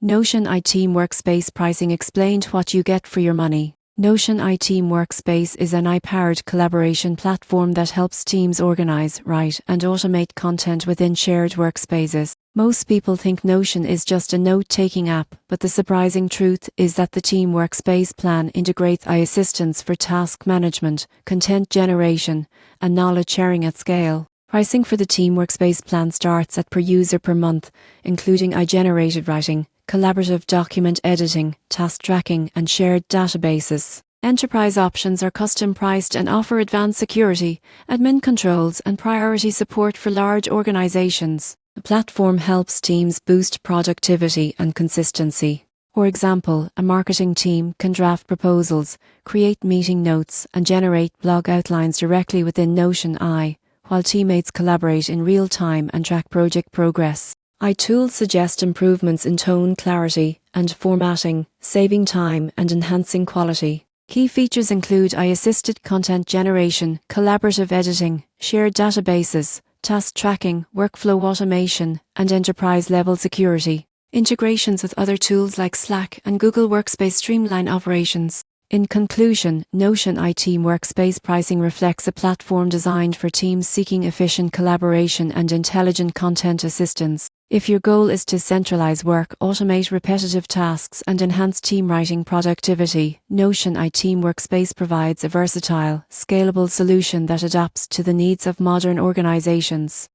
Notion iTeam Workspace pricing explained what you get for your money. Notion iTeam Workspace is an AI-powered collaboration platform that helps teams organize, write, and automate content within shared workspaces. Most people think Notion is just a note-taking app, but the surprising truth is that the Team Workspace plan integrates AI assistance for task management, content generation, and knowledge sharing at scale. Pricing for the Team Workspace plan starts at per user per month, including AI-generated writing, collaborative document editing, task tracking, and shared databases. Enterprise options are custom priced and offer advanced security, admin controls, and priority support for large organizations. The platform helps teams boost productivity and consistency. For example, a marketing team can draft proposals, create meeting notes, and generate blog outlines directly within Notion AI, while teammates collaborate in real time and track project progress. iTools suggest improvements in tone clarity and formatting, saving time and enhancing quality. Key features include AI-assisted content generation, collaborative editing, shared databases, task tracking, workflow automation, and enterprise-level security. Integrations with other tools like Slack and Google Workspace streamline operations. In conclusion, Notion iTeam Workspace pricing reflects a platform designed for teams seeking efficient collaboration and intelligent content assistance. If your goal is to centralize work, automate repetitive tasks, and enhance team writing productivity, Notion iTeam Workspace provides a versatile, scalable solution that adapts to the needs of modern organizations.